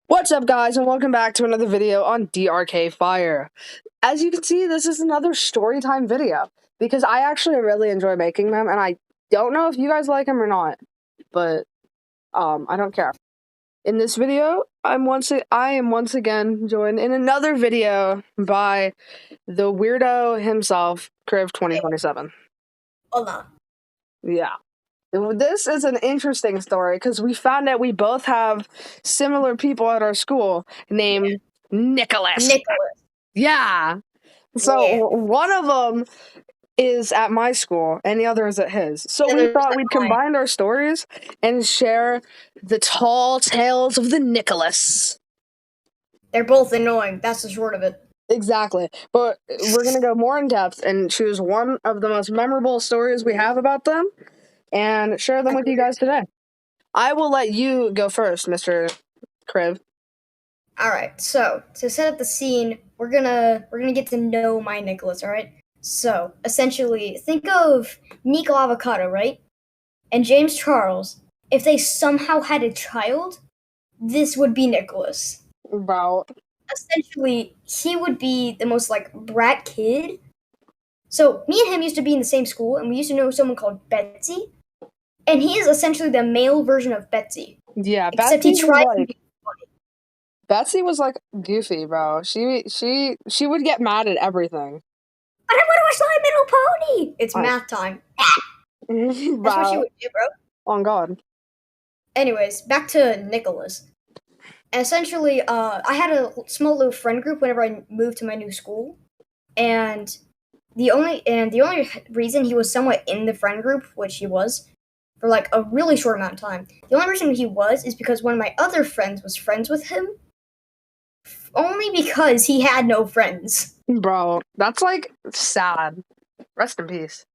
What's up, guys, and welcome back to another video on DRK Fire. As you can see, this is another story time video because I actually really enjoy making them, and I don't know if you guys like them or not, but I don't care. In this video, I am once again joined in another video by the weirdo himself, Kriv 2027. Hola. Yeah. This is an interesting story because we found out we both have similar people at our school named Nicholas. Yeah. So one of them is at my school and the other is at his. So we thought we'd combine our stories and share the tall tales of the Nicholas. They're both annoying. That's the short of it. Exactly. But we're going to go more in depth and choose one of the most memorable stories we have about them and share them with you guys today. I will let you go first, Mr. Kriv. All right. So to set up the scene, we're gonna get to know my Nicholas. All right. So essentially, think of Nico Avocado, right? And James Charles. If they somehow had a child, this would be Nicholas. Bro. Essentially, he would be the most brat kid. So me and him used to be in the same school, and we used to know someone called Betsy. And he is essentially the male version of Betsy. Yeah, except he tried to be funny. Betsy was goofy, bro. She would get mad at everything. But I want to watch My Little Pony. It's math time. That's what she would do, bro. On God. Anyways, back to Nicholas. Essentially, I had a small little friend group whenever I moved to my new school, and the only reason he was somewhat in the friend group, which he was, for a really short amount of time. The only reason he was is because one of my other friends was friends with him. Only because he had no friends. Bro, that's sad. Rest in peace.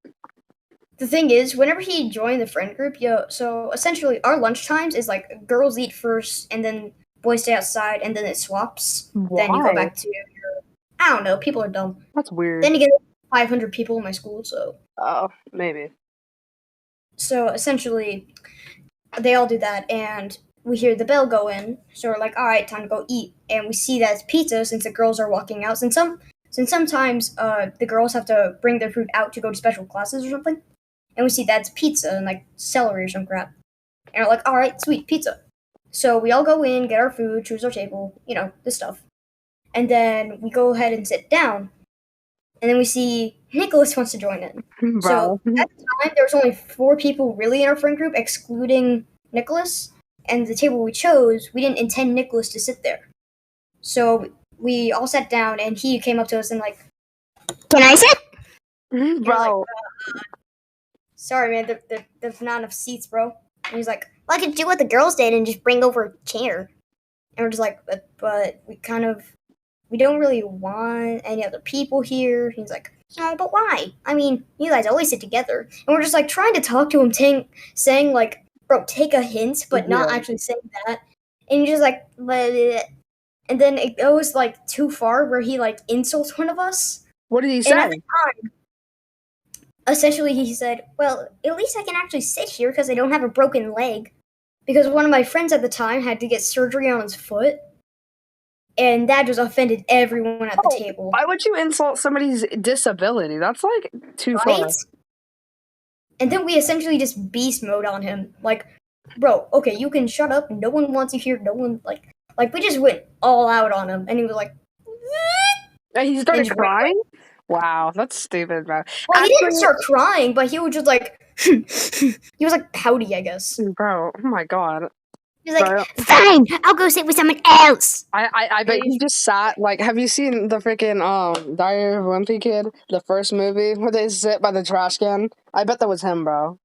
The thing is, whenever he joined the friend group, so essentially our lunch times is girls eat first and then boys stay outside and then it swaps. Why? Then you go back to your, I don't know, people are dumb. That's weird. Then again, 500 people in my school, so. Oh, maybe. So essentially, they all do that, and we hear the bell go in, so we're like, all right, time to go eat. And we see that it's pizza since the girls are walking out. Since sometimes the girls have to bring their food out to go to special classes or something. And we see that's pizza and celery or some crap. And we're like, all right, sweet, pizza. So we all go in, get our food, choose our table, this stuff. And then we go ahead and sit down. And then we see Nicholas wants to join in. Bro. So at the time, there was only 4 people really in our friend group, excluding Nicholas. And the table we chose, we didn't intend Nicholas to sit there. So we all sat down, and he came up to us and can I sit? Bro. Sorry, man, there's not enough seats, bro. And he's like, well, I could do what the girls did and just bring over a chair. And we're just like, but we don't really want any other people here. He's like, no, but why? I mean, you guys always sit together. And we're just trying to talk to him, saying bro, take a hint, but not actually saying that. And he's just but, and then it goes too far where he insults one of us. What did he say? And at the time, essentially he said, well, at least I can actually sit here because I don't have a broken leg. Because one of my friends at the time had to get surgery on his foot. And that just offended everyone at the table. Why would you insult somebody's disability? That's too far. And then we essentially just beast mode on him. Bro, okay, you can shut up. No one wants you here. No one, we just went all out on him. And he was like, and he started crying? Wow, that's stupid, bro. Well, he didn't start crying, but he was just he was pouty, I guess. Bro, oh my God. He's fine, I'll go sit with someone else. I bet he just sat, have you seen the freaking, Diary of a Wimpy Kid? The first movie where they sit by the trash can? I bet that was him, bro.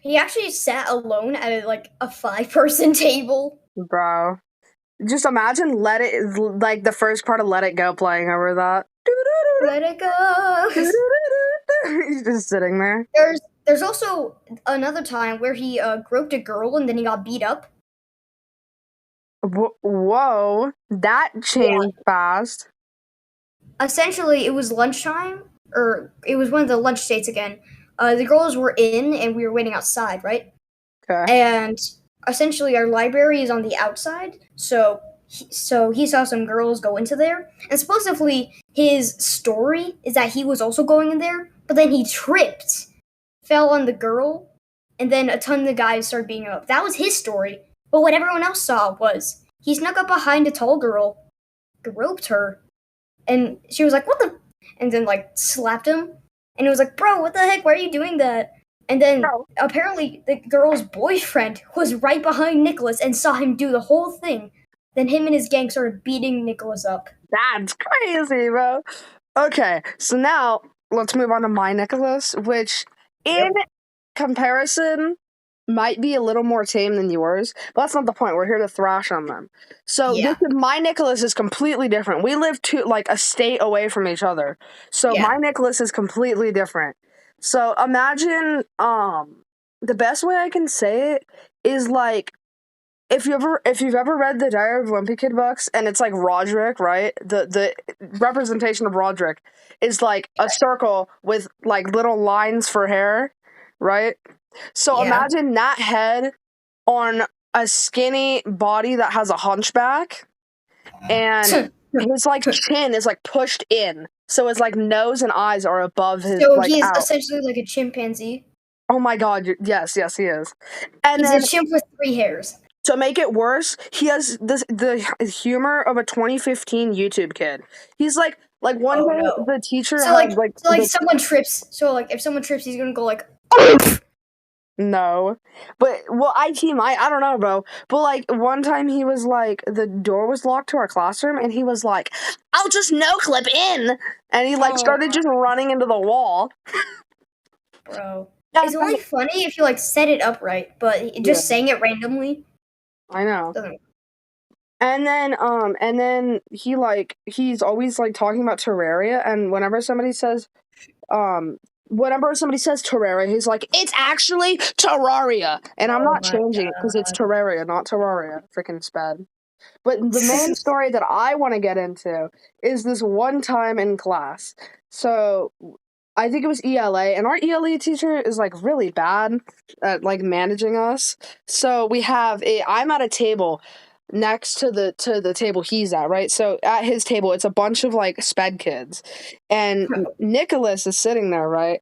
He actually sat alone at a 5-person table. Bro. Just imagine the first part of Let It Go playing over that. Let it go. He's just sitting there. There's also another time where he groped a girl and then he got beat up. Whoa, that changed fast. Essentially, it was lunchtime, or it was one of the lunch dates again. The girls were in and we were waiting outside, right? Okay. And essentially our library is on the outside, so he saw some girls go into there, and supposedly his story is that he was also going in there, but then he tripped, fell on the girl, and then a ton of guys started beating him up. That was his story. But what everyone else saw was he snuck up behind a tall girl, groped her, and she was like, "What the?" And then like slapped him, and he was like, "Bro, what the heck? Why are you doing that?" And then No. apparently the girl's boyfriend was right behind Nicholas and saw him do the whole thing. Then him and his gang started beating Nicholas up. That's crazy, bro. Okay, so now let's move on to my Nicholas, which in comparison might be a little more tame than yours, but that's not the point. We're here to thrash on them. So my Nicholas is completely different. We live like a state away from each other. So my Nicholas is completely different. So imagine the best way I can say it is like if you've ever read the Diary of a Wimpy Kid books and it's like Roderick, right? The representation of Roderick is like a circle with like little lines for hair, right? So imagine that head on a skinny body that has a hunchback, and his like chin is like pushed in, so his like nose and eyes are above his. So like, he's out. essentially like a chimpanzee. Oh my god! Yes, he is. And he's then a chimp with 3 hairs. to make it worse, he has the humor of a 2015 YouTube kid. He's like one day the teacher had someone trips. So like if someone trips, he's gonna go like. No, but well, I don't know, bro. But like one time he was like, the door was locked to our classroom, and he was like, "I'll just no clip in," and he like started just running into the wall. Bro, it's only funny if you like set it up right, but just saying it randomly. I know. And then he's always like talking about Terraria, and whenever somebody says Terraria, he's like, "It's actually Terraria," and I'm not changing it because it's Terraria, not Terraria. Freaking sped. But the main story that I want to get into is this one time in class. So I think it was ELA, and our ELA teacher is like really bad at like managing us. So I'm at a table next to the table he's at, right? So at his table, it's a bunch of like sped kids, and Nicholas is sitting there, right?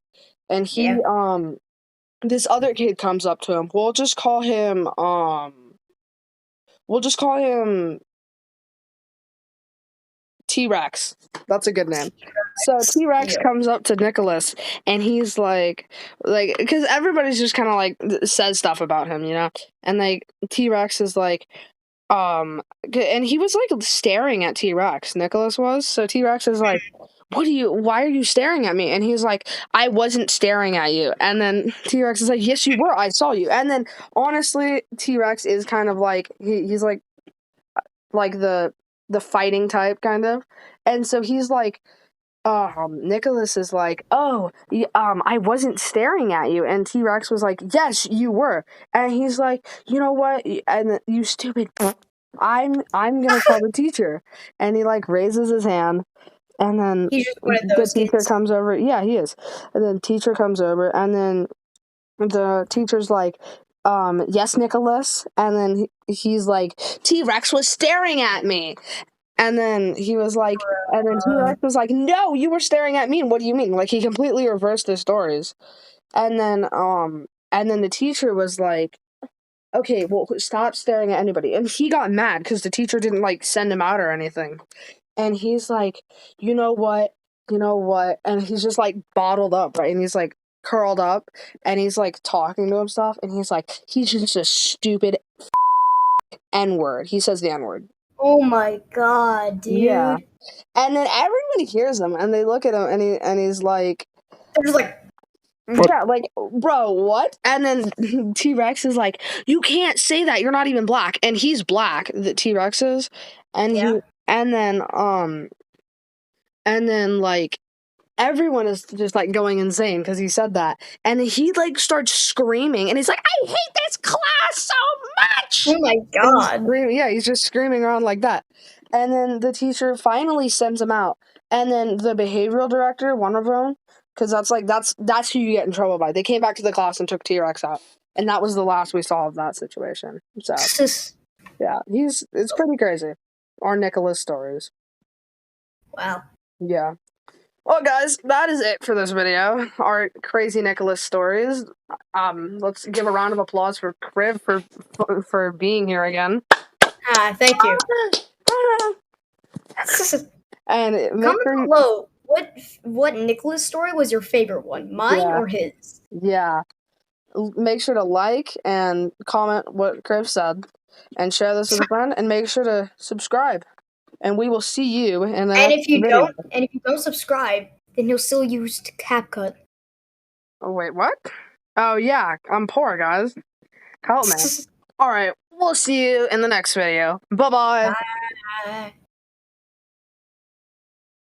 And this other kid comes up to him. We'll just call him T-Rex. That's a good name. So T-Rex comes up to Nicholas, and he's like, because everybody's just kind of like says stuff about him, you know? And like T-Rex is like, and he was like staring at T-Rex, Nicholas was. So T-Rex is like, why are you staring at me? And he's like, I wasn't staring at you. And then T-Rex is like, yes, you were. I saw you. And then honestly, T-Rex is kind of like, he's like the fighting type kind of. And so he's like, Nicholas is like, I wasn't staring at you. And T-Rex was like, yes, you were. And he's like, you know what? And you stupid, I'm gonna call the teacher. And he like raises his hand, and then the teacher comes over. Yeah, he is. And then teacher comes over, and then the teacher's like, yes, Nicholas. And then he's like, T-Rex was staring at me. And then he was like, and then T-Rex was like, no, you were staring at me. What do you mean? Like, he completely reversed the stories. And then the teacher was like, okay, well, stop staring at anybody. And he got mad because the teacher didn't like send him out or anything. And he's like, you know what? And he's just like bottled up, right? And he's like curled up, and he's like talking to himself, and he's like, he's just a stupid N-word. He says the N-word. Oh my god, dude. Yeah. And then everybody hears him, and they look at him, and he's like, they're just like, yeah, like, bro, what? And then T-Rex is like, you can't say that, you're not even black. And he's black, the T-Rex is. And and then like everyone is just like going insane because he said that. And he like starts screaming, and he's like, I hate this class so much. Oh my god. He's just screaming around like that. And then the teacher finally sends him out. And then the behavioral director, one of them, because that's who you get in trouble by. They came back to the class and took T-Rex out. And that was the last we saw of that situation. So, yeah, it's pretty crazy. Our Nicholas stories. Wow. Yeah. Well, guys, that is it for this video. Our crazy Nicholas stories. Let's give a round of applause for Kriv for being here again. Thank you. And Comment below what Nicholas story was your favorite one, mine or his? Yeah. Make sure to like and comment what Kriv said, and share this with a friend, and make sure to subscribe. And we will see you in the next video. And if you don't subscribe, then you'll still use CapCut. Oh wait, what? Oh yeah, I'm poor, guys. Help me. All right, we'll see you in the next video. Bye-bye. Bye.